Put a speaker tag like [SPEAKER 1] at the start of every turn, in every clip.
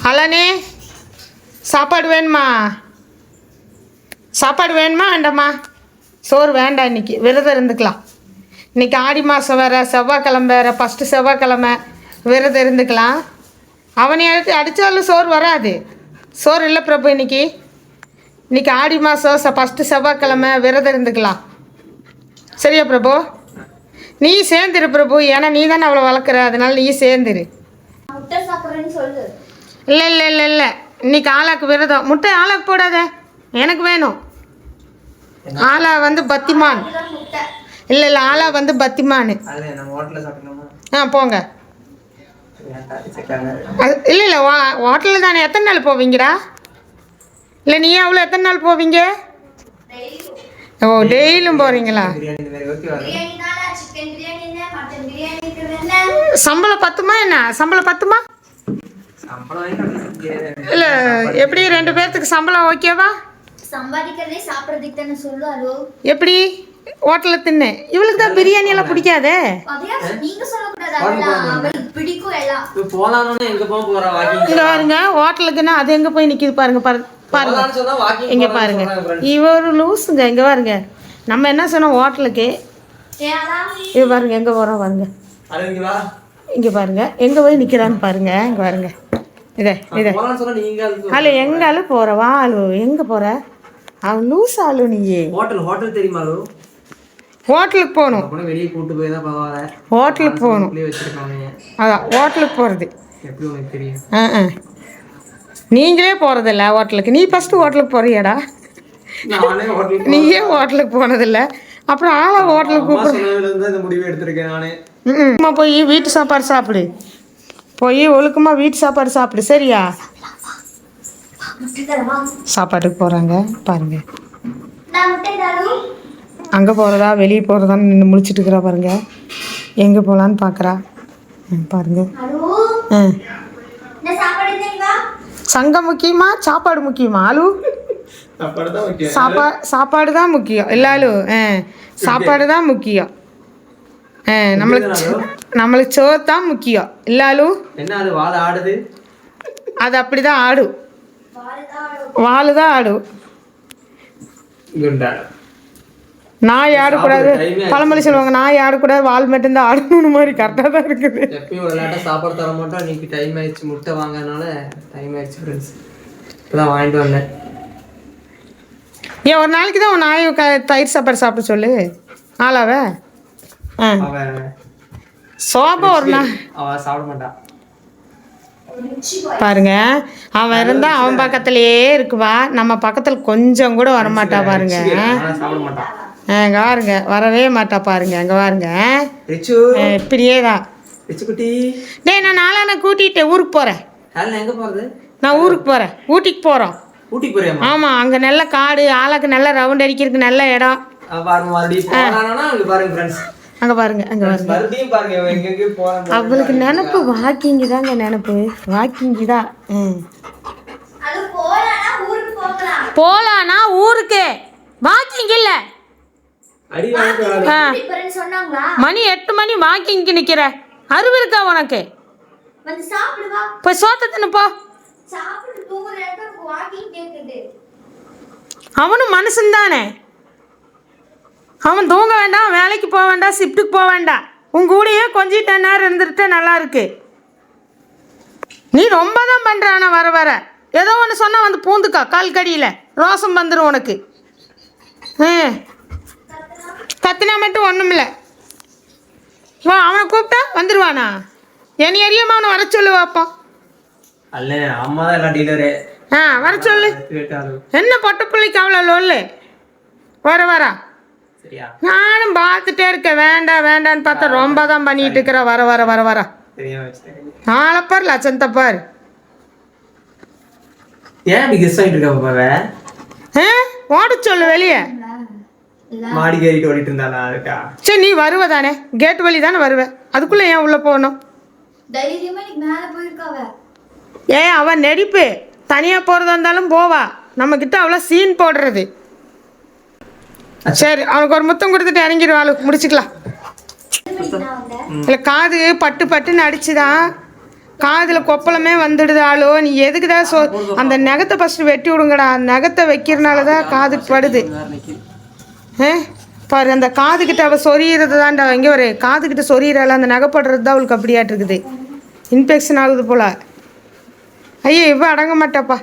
[SPEAKER 1] அலனே சாப்பாடு வேணுமா? சாப்பாடு வேணுமா வேண்டாமா? சோறு வேண்டாம், இன்றைக்கி விரதம் இருந்துக்கலாம். இன்றைக்கி ஆடி மாதம் வேறு, செவ்வாய்க்கிழமை வேறு, ஃபஸ்ட்டு செவ்வாய்க்கிழமை விரதம் இருந்துக்கலாம். அவனை அடித்தாலும் சோறு வராது. சோறு இல்லை பிரபு. இன்றைக்கி ஆடி மாதம் ஃபஸ்ட்டு செவ்வாய்க்கிழமை விரதம் இருந்துக்கலாம். சரியா பிரபு? நீ சேர்ந்துரு பிரபு, ஏன்னா நீ தானே அவ்வளோ வளர்க்குற, அதனால நீ சேர்ந்துரு. இல்லை இல்லை இல்லை இல்லை, இன்றைக்கி ஆளாக்கு விரதம். முட்டை ஆளாக்கு போடாத, எனக்கு வேணும். ஆளா வந்து பத்திமான். இல்லை இல்லை, ஆளா வந்து பத்திமான். போங்க. இல்லை இல்லை, ஹோட்டலில் தானே. எத்தனை நாள் போவீங்கடா? இல்லை நீ அவ்வளோ எத்தனை நாள் போவீங்க? ஓ, டெய்லியும் போகிறீங்களா? சம்பளம் பத்துமா என்ன? சம்பளம் பத்துமா? இல்லை எப்படி 2 பேர்த்துக்கு சம்பளம் ஓகேவா?
[SPEAKER 2] சம்பாதிக்கிறதே சாப்பிடுறதுக்கு தானே சொல்லுவாரோ. எப்படி
[SPEAKER 1] ஹோட்டலில் தின்னு? இவளுக்கு தான் பிரியாணி எல்லாம் பிடிக்காதே.
[SPEAKER 2] நீங்க சொல்லக்கூடாது, பிடிக்கும் எல்லாம்.
[SPEAKER 1] இங்க பாருங்க, ஹோட்டலுக்குன்னா அது எங்கே போய் நிற்கிது பாருங்க. பாருங்க இங்கே பாருங்க, இவர் லூஸுங்க. இங்கே பாருங்க, நம்ம என்ன சொன்னோம் ஹோட்டலுக்கு. இது பாருங்க எங்கே போகிறோம் பாருங்க. இங்கே பாருங்க எங்கே போய் நிற்கிறான்னு பாருங்க. இங்கே பாருங்க, இதை அல்ல எங்காலும் போகிறவா ஆளு. எங்கே போகிற? அவன் லூஸ் ஆளு. நீ
[SPEAKER 3] ஹோட்டல் தெரியுமா?
[SPEAKER 1] ஹோட்டலுக்கு போகணும்.
[SPEAKER 3] வெளியே கூட்டு போய் தான் பரவாயில்ல.
[SPEAKER 1] ஹோட்டலுக்கு போகணும். அதான் ஹோட்டலுக்கு போகிறது.
[SPEAKER 3] எப்படி உனக்கு தெரியும்?
[SPEAKER 1] நீங்களே போகிறதில்ல ஹோட்டலுக்கு. நீ ஃபஸ்ட்டு ஹோட்டலுக்கு போகிறியாடா? நீயே ஹோட்டலுக்கு போனதில்லை, அப்புறம் ஆளா ஹோட்டலுக்கு
[SPEAKER 3] கூப்பிட்டு முடிவு எடுத்திருக்கேன் நானே.
[SPEAKER 1] போய் வீட்டு சாப்பாடு சாப்பிடு. போய் ஒழுக்கமாக வீட்டு சாப்பாடு சாப்பிடு. சரியா? சாப்பாட்டுக்கு போகிறாங்க பாருங்க. அங்கே போகிறதா வெளியே போகிறதான்னு நின்று முழிச்சிட்டு இருக்கிறா பாருங்க. எங்கே போகலான்னு பார்க்குறா பாருங்க. சங்கம் முக்கியமா சாப்பாடு முக்கியமா? ஆளு சாப்பாடு தான் முக்கியம். எல்லாரும் சாப்பாடு தான் முக்கியம். நம்மளுக்கு சோறு தான் முக்கியம். எல்லாரும் அது அப்படி தான் ஆடும். வாழு தான் ஆடும். நாய் ஆடக்கூடாது. பழமொழி சொல்லுவாங்க, நாய் ஆடக்கூடாது, வால் மட்டும்தான் ஆடணும்னு மாதிரி. கரெக்டாக தான் இருக்குது.
[SPEAKER 3] எப்பயும் விளையாட்ட சாப்பாடு தர மாட்டோம். இன்னைக்கு டைம் ஆயிடுச்சு, முட்டை வாங்கினால டைம் ஆயிடுச்சு ஃப்ரெண்ட்ஸ். இப்போதான் வாங்கிட்டு வந்தேன்.
[SPEAKER 1] ஏன் ஒரு நாளைக்கு தான் உன் நாய் தயிர் சாப்பாடு சாப்பிட சொல்லு. ஆளாவ சோபா ஒரு நாள்
[SPEAKER 3] அவ சாப்பிட மாட்டான்
[SPEAKER 1] பாருங்க. அவன் இருந்தா அவன் பக்கத்துலயே இருக்குவா, நம்ம பக்கத்துல கொஞ்சம் கூட வரமாட்டா பாருங்க. அங்க பாருங்க, வரவே மாட்டா பாருங்க. அங்க பாருங்க, இப்படியே தான். டேய், நான் நாளான கூட்டிட்டு ஊருக்கு போறேன். நான் ஊருக்கு போறேன், ஊட்டிக்கு போறோம். ஆமா, அங்க நல்ல காடு, ஆளுக்கு நல்ல ரவுண்ட் அடிக்கிறதுக்கு நல்ல இடம். அங்கே பாருங்க, அங்கே பாருங்க. அவளுக்கு நினப்பு வாக்கிங்கு தாங்க. நினப்பு வாக்கிங்கு தான். போலானா ஊருக்கு வாக்கிங் இல்லை. மணி 8 மணி வாக்கிங்க்கு நிற்கிற அறிவு இருக்கா உனக்கு? போய் சோத்த தின்னு போ. அவனும் மனுஷன் தானே. அவன் தூங்க வேண்டாம், வேலைக்கு போக வேண்டாம், ஷிஃப்ட்டுக்கு போக வேண்டாம். உங்க கூடயே கொஞ்சிட்ட நேரம் இருந்துட்டு நல்லா இருக்கு. நீ ரொம்ப தான் பண்ணுற. ஆனால் வர வர ஏதோ ஒன்று சொன்னால் வந்து பூந்துக்கா கால் கடியில். ரோசம் வந்துடும் உனக்கு. கத்தினா மட்டும் ஒன்றும் இல்லை. வா, அவனை கூப்பிட்டா வந்துடுவானா? என்னை அறியாம அவனை வர சொல்லு வாப்போம். வர சொல்லு. என்ன பொட்ட பிள்ளைக்கு அவ்வளோ லோல்லு? வர வரா. நானும் பார்த்துட்டே இருக்கேன், வேண்டாம் வேண்டான்னு பார்த்தா ரொம்ப தான் பண்ணிட்டு இருக்கிற. வர வர வர வர நாளப்பார் லட்சம் தப்பார். ஓட சொல்லு வெளியே. சரி, நீ வருவதானே? கேட் வழி தானே வருவேன், அதுக்குள்ள ஏன் உள்ள போகணும்? அவன் நடிப்பு. தனியா போறதா இருந்தாலும் போவா, நம்ம கிட்ட அவ்வளோ சீன் போடுறது. சரி, அவனுக்கு ஒரு முத்தம் கொடுத்துட்டு இறங்கிடுவாள், முடிச்சுக்கலாம். இல்லை, காது பட்டு பட்டுன்னு அடிச்சுதான் காதில் கொப்பளமே வந்துடுது ஆளோ. நீ எதுக்குதான் அந்த நகத்தை ஃபஸ்ட்டு வெட்டி விடுங்கடா. நகத்தை வைக்கிறனால தான் காதுக்கு படுது. பாரு அந்த காதுகிட்ட அவள் சொரியிறது தான்டா. இங்கே ஒரு காதுகிட்ட சொரியிறாள். அந்த நகைப்படுறது தான் அவளுக்கு அப்படியாட்டு இருக்குது. இன்ஃபெக்ஷன் ஆகுது போல. ஐயோ இவ அடங்க மாட்டாப்பா.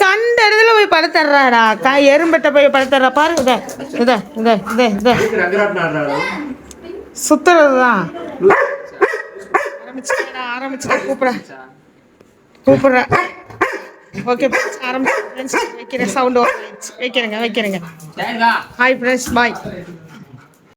[SPEAKER 1] கண்ட இடத்துல போய் படுத்துறாடா. எறும்பட்ட போய் படுத்துறா பாரு. இத இத இத இத சுத்துறது தான். ஆரம்பிச்சுடா கூப்பிடுறேன். ஓகே ஆரம்பிச்சு வைக்கிறேன். சவுண்ட் வைக்கிறேங்க. Hi friends bye.